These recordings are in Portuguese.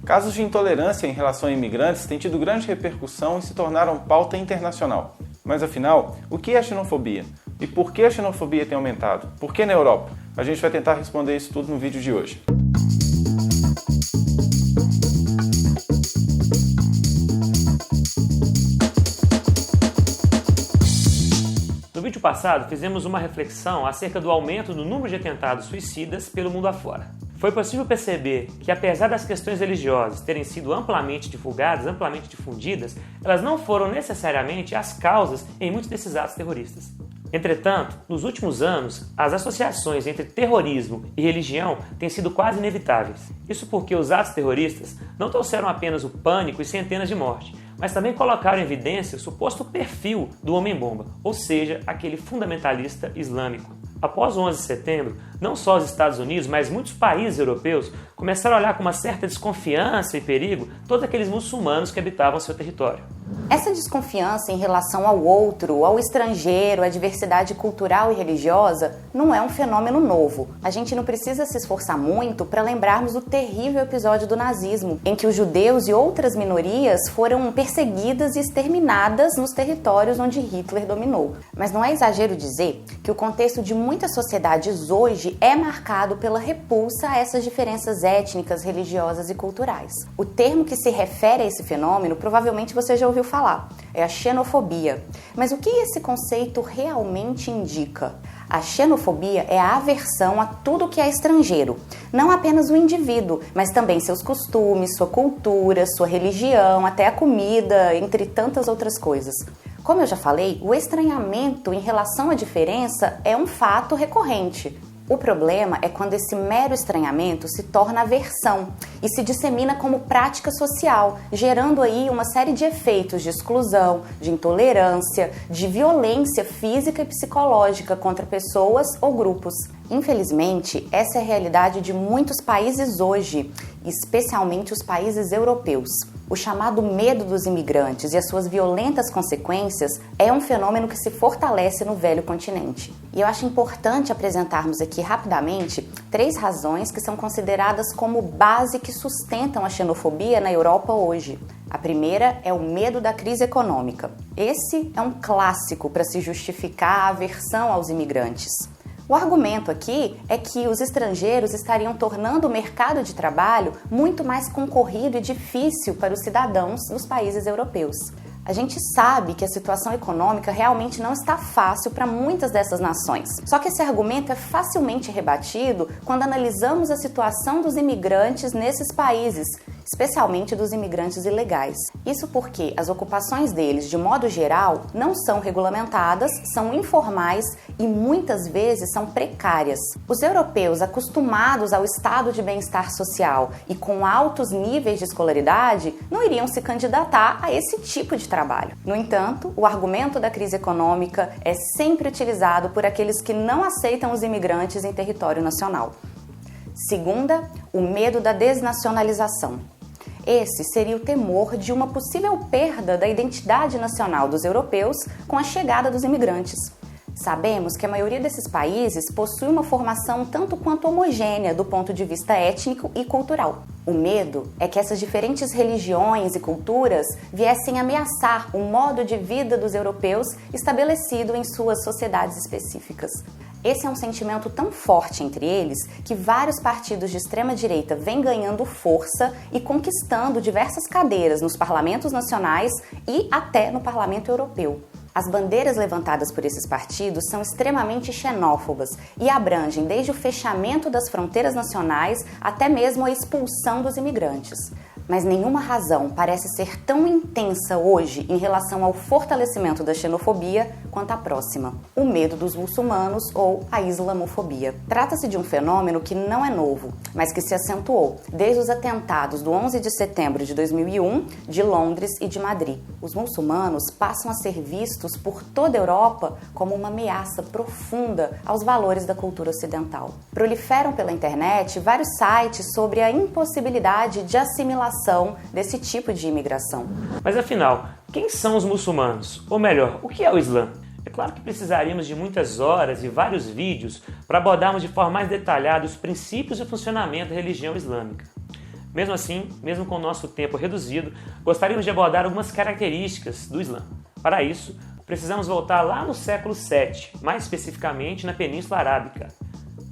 Casos de intolerância em relação a imigrantes têm tido grande repercussão e se tornaram pauta internacional. Mas afinal, o que é xenofobia? E por que a xenofobia tem aumentado? Por que na Europa? A gente vai tentar responder isso tudo no vídeo de hoje. No vídeo passado, fizemos uma reflexão acerca do aumento do número de atentados suicidas pelo mundo afora. Foi possível perceber que, apesar das questões religiosas terem sido amplamente divulgadas, amplamente difundidas, elas não foram necessariamente as causas em muitos desses atos terroristas. Entretanto, nos últimos anos, as associações entre terrorismo e religião têm sido quase inevitáveis. Isso porque os atos terroristas não trouxeram apenas o pânico e centenas de mortes, mas também colocaram em evidência o suposto perfil do homem-bomba, ou seja, aquele fundamentalista islâmico. Após o 11 de setembro, não só os Estados Unidos, mas muitos países europeus começaram a olhar com uma certa desconfiança e perigo todos aqueles muçulmanos que habitavam seu território. Essa desconfiança em relação ao outro, ao estrangeiro, à diversidade cultural e religiosa, não é um fenômeno novo. A gente não precisa se esforçar muito para lembrarmos do terrível episódio do nazismo, em que os judeus e outras minorias foram perseguidas e exterminadas nos territórios onde Hitler dominou. Mas não é exagero dizer que o contexto de muitas sociedades hoje é marcado pela repulsa a essas diferenças étnicas, religiosas e culturais. O termo que se refere a esse fenômeno, provavelmente você já ouviu falar, é a xenofobia. Mas o que esse conceito realmente indica? A xenofobia é a aversão a tudo que é estrangeiro, não apenas o indivíduo, mas também seus costumes, sua cultura, sua religião, até a comida, entre tantas outras coisas. Como eu já falei, o estranhamento em relação à diferença é um fato recorrente. O problema é quando esse mero estranhamento se torna aversão e se dissemina como prática social, gerando aí uma série de efeitos de exclusão, de intolerância, de violência física e psicológica contra pessoas ou grupos. Infelizmente, essa é a realidade de muitos países hoje, especialmente os países europeus. O chamado medo dos imigrantes e as suas violentas consequências é um fenômeno que se fortalece no velho continente. E eu acho importante apresentarmos aqui rapidamente 3 razões que são consideradas como base que sustentam a xenofobia na Europa hoje. A primeira é o medo da crise econômica. Esse é um clássico para se justificar a aversão aos imigrantes. O argumento aqui é que os estrangeiros estariam tornando o mercado de trabalho muito mais concorrido e difícil para os cidadãos dos países europeus. A gente sabe que a situação econômica realmente não está fácil para muitas dessas nações. Só que esse argumento é facilmente rebatido quando analisamos a situação dos imigrantes nesses países, especialmente dos imigrantes ilegais. Isso porque as ocupações deles, de modo geral, não são regulamentadas, são informais e muitas vezes são precárias. Os europeus, acostumados ao estado de bem-estar social e com altos níveis de escolaridade, não iriam se candidatar a esse tipo de trabalho. No entanto, o argumento da crise econômica é sempre utilizado por aqueles que não aceitam os imigrantes em território nacional. Segunda, o medo da desnacionalização. Esse seria o temor de uma possível perda da identidade nacional dos europeus com a chegada dos imigrantes. Sabemos que a maioria desses países possui uma formação tanto quanto homogênea do ponto de vista étnico e cultural. O medo é que essas diferentes religiões e culturas viessem ameaçar o modo de vida dos europeus estabelecido em suas sociedades específicas. Esse é um sentimento tão forte entre eles que vários partidos de extrema-direita vêm ganhando força e conquistando diversas cadeiras nos parlamentos nacionais e até no parlamento europeu. As bandeiras levantadas por esses partidos são extremamente xenófobas e abrangem desde o fechamento das fronteiras nacionais até mesmo a expulsão dos imigrantes. Mas nenhuma razão parece ser tão intensa hoje em relação ao fortalecimento da xenofobia quanto a próxima, o medo dos muçulmanos ou a islamofobia. Trata-se de um fenômeno que não é novo, mas que se acentuou desde os atentados do 11 de setembro de 2001, de Londres e de Madrid. Os muçulmanos passam a ser vistos por toda a Europa como uma ameaça profunda aos valores da cultura ocidental. Proliferam pela internet vários sites sobre a impossibilidade de assimilação desse tipo de imigração. Mas afinal, quem são os muçulmanos? Ou melhor, o que é o Islã? É claro que precisaríamos de muitas horas e vários vídeos para abordarmos de forma mais detalhada os princípios e funcionamento da religião islâmica. Mesmo assim, mesmo com o nosso tempo reduzido, gostaríamos de abordar algumas características do Islã. Para isso, precisamos voltar lá no século VII, mais especificamente na Península Arábica.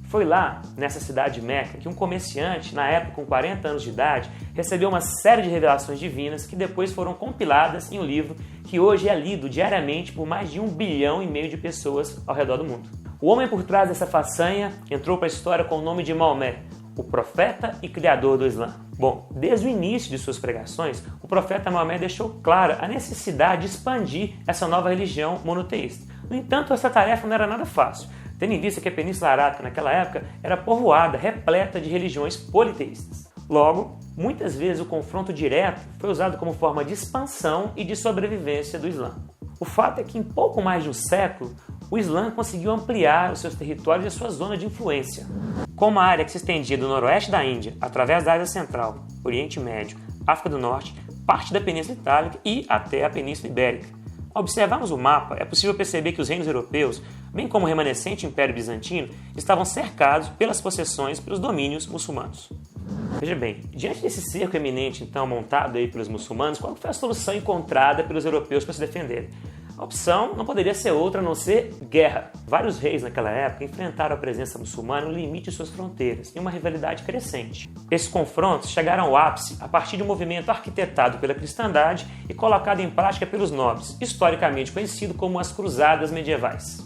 Foi lá, nessa cidade de Meca, que um comerciante, na época com 40 anos de idade, recebeu uma série de revelações divinas que depois foram compiladas em um livro que hoje é lido diariamente por mais de 1,5 bilhão de pessoas ao redor do mundo. O homem por trás dessa façanha entrou para a história com o nome de Maomé, o profeta e criador do Islã. Bom, desde o início de suas pregações, o profeta Maomé deixou clara a necessidade de expandir essa nova religião monoteísta. No entanto, essa tarefa não era nada fácil, tendo em vista que a Península Arábica naquela época era povoada, repleta de religiões politeístas. Logo, muitas vezes o confronto direto foi usado como forma de expansão e de sobrevivência do Islã. O fato é que em pouco mais de um século, o Islã conseguiu ampliar os seus territórios e a sua zona de influência. Com uma área que se estendia do noroeste da Índia, através da Ásia Central, Oriente Médio, África do Norte, parte da Península Itálica e até a Península Ibérica. Ao observarmos o mapa, é possível perceber que os reinos europeus, bem como o remanescente Império Bizantino, estavam cercados pelas possessões pelos domínios muçulmanos. Veja bem, diante desse cerco eminente então montado aí pelos muçulmanos, qual foi a solução encontrada pelos europeus para se defenderem? A opção não poderia ser outra a não ser guerra. Vários reis naquela época enfrentaram a presença muçulmana no limite de suas fronteiras, em uma rivalidade crescente. Esses confrontos chegaram ao ápice a partir de um movimento arquitetado pela cristandade e colocado em prática pelos nobres, historicamente conhecido como as Cruzadas Medievais.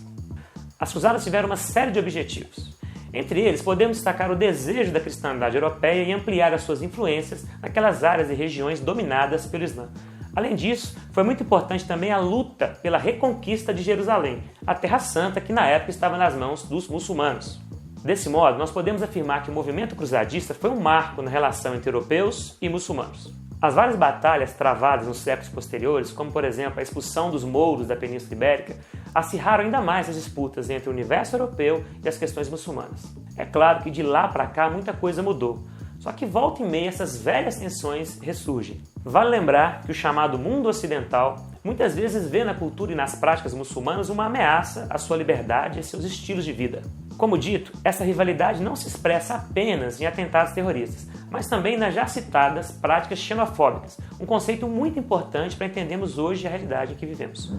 As Cruzadas tiveram uma série de objetivos. Entre eles, podemos destacar o desejo da cristandade europeia em ampliar as suas influências naquelas áreas e regiões dominadas pelo Islã. Além disso, foi muito importante também a luta pela reconquista de Jerusalém, a Terra Santa que na época estava nas mãos dos muçulmanos. Desse modo, nós podemos afirmar que o movimento cruzadista foi um marco na relação entre europeus e muçulmanos. As várias batalhas travadas nos séculos posteriores, como por exemplo a expulsão dos mouros da Península Ibérica, acirraram ainda mais as disputas entre o universo europeu e as questões muçulmanas. É claro que de lá para cá muita coisa mudou. Só que volta e meia essas velhas tensões ressurgem. Vale lembrar que o chamado mundo ocidental muitas vezes vê na cultura e nas práticas muçulmanas uma ameaça à sua liberdade e a seus estilos de vida. Como dito, essa rivalidade não se expressa apenas em atentados terroristas, mas também nas já citadas práticas xenofóbicas, um conceito muito importante para entendermos hoje a realidade em que vivemos.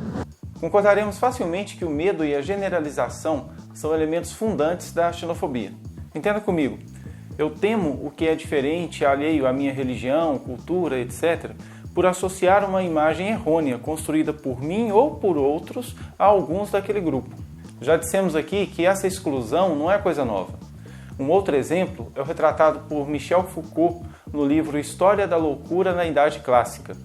Concordaremos facilmente que o medo e a generalização são elementos fundantes da xenofobia. Entenda comigo. Eu temo o que é diferente, alheio à minha religião, cultura, etc., por associar uma imagem errônea construída por mim ou por outros a alguns daquele grupo. Já dissemos aqui que essa exclusão não é coisa nova. Um outro exemplo é o retratado por Michel Foucault no livro História da Loucura na Idade Clássica.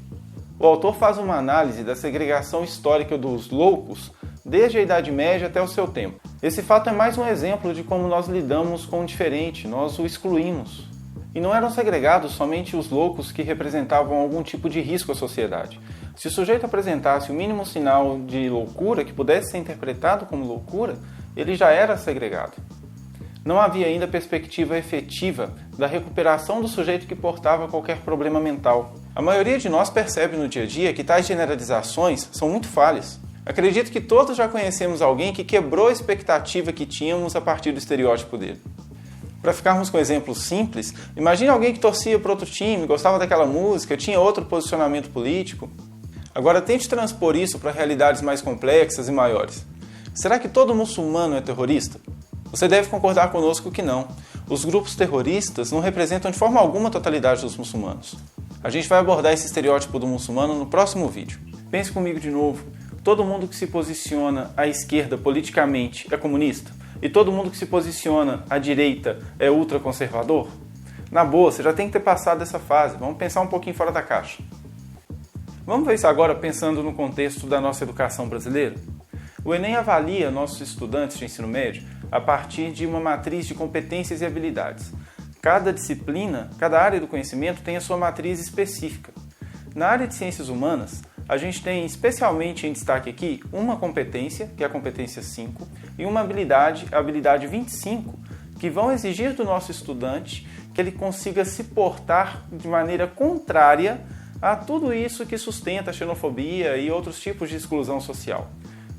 O autor faz uma análise da segregação histórica dos loucos desde a Idade Média até o seu tempo. Esse fato é mais um exemplo de como nós lidamos com o diferente, nós o excluímos. E não eram segregados somente os loucos que representavam algum tipo de risco à sociedade. Se o sujeito apresentasse o mínimo sinal de loucura que pudesse ser interpretado como loucura, ele já era segregado. Não havia ainda perspectiva efetiva da recuperação do sujeito que portava qualquer problema mental. A maioria de nós percebe no dia a dia que tais generalizações são muito falhas. Acredito que todos já conhecemos alguém que quebrou a expectativa que tínhamos a partir do estereótipo dele. Para ficarmos com exemplos simples, imagine alguém que torcia para outro time, gostava daquela música, tinha outro posicionamento político. Agora tente transpor isso para realidades mais complexas e maiores. Será que todo muçulmano é terrorista? Você deve concordar conosco que não. Os grupos terroristas não representam de forma alguma a totalidade dos muçulmanos. A gente vai abordar esse estereótipo do muçulmano no próximo vídeo. Pense comigo de novo. Todo mundo que se posiciona à esquerda politicamente é comunista? E todo mundo que se posiciona à direita é ultraconservador? Na boa, você já tem que ter passado dessa fase. Vamos pensar um pouquinho fora da caixa. Vamos ver isso agora pensando no contexto da nossa educação brasileira? O Enem avalia nossos estudantes de ensino médio a partir de uma matriz de competências e habilidades. Cada disciplina, cada área do conhecimento tem a sua matriz específica. Na área de ciências humanas, a gente tem especialmente em destaque aqui uma competência, que é a competência 5, e uma habilidade, a habilidade 25, que vão exigir do nosso estudante que ele consiga se portar de maneira contrária a tudo isso que sustenta a xenofobia e outros tipos de exclusão social.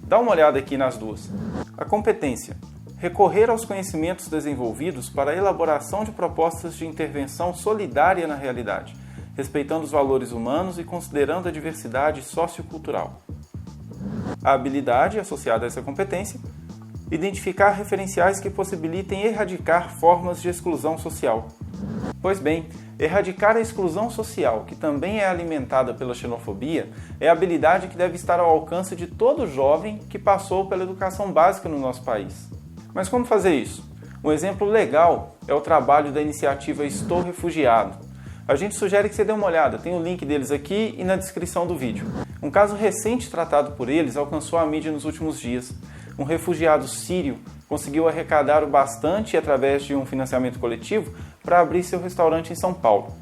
Dá uma olhada aqui nas duas. A competência. recorrer aos conhecimentos desenvolvidos para a elaboração de propostas de intervenção solidária na realidade, respeitando os valores humanos e considerando a diversidade sociocultural. A habilidade associada a essa competência: identificar referenciais que possibilitem erradicar formas de exclusão social. Pois bem, erradicar a exclusão social, que também é alimentada pela xenofobia, é a habilidade que deve estar ao alcance de todo jovem que passou pela educação básica no nosso país. Mas como fazer isso? Um exemplo legal é o trabalho da iniciativa Estou Refugiado. A gente sugere que você dê uma olhada, tem o link deles aqui e na descrição do vídeo. Um caso recente tratado por eles alcançou a mídia nos últimos dias. Um refugiado sírio conseguiu arrecadar o bastante através de um financiamento coletivo para abrir seu restaurante em São Paulo.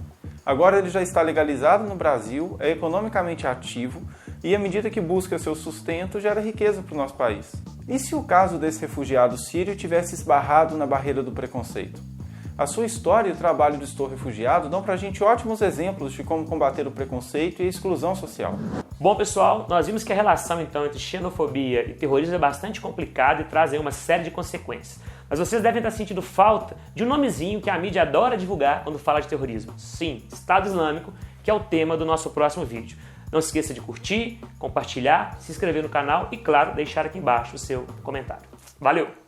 Agora ele já está legalizado no Brasil, é economicamente ativo e, à medida que busca seu sustento, gera riqueza para o nosso país. E se o caso desse refugiado sírio tivesse esbarrado na barreira do preconceito? A sua história e o trabalho do Estou Refugiado dão pra gente ótimos exemplos de como combater o preconceito e a exclusão social. Bom, pessoal, nós vimos que a relação então entre xenofobia e terrorismo é bastante complicada e traz aí uma série de consequências. Mas vocês devem estar sentindo falta de um nomezinho que a mídia adora divulgar quando fala de terrorismo. Sim, Estado Islâmico, que é o tema do nosso próximo vídeo. Não se esqueça de curtir, compartilhar, se inscrever no canal e, claro, deixar aqui embaixo o seu comentário. Valeu!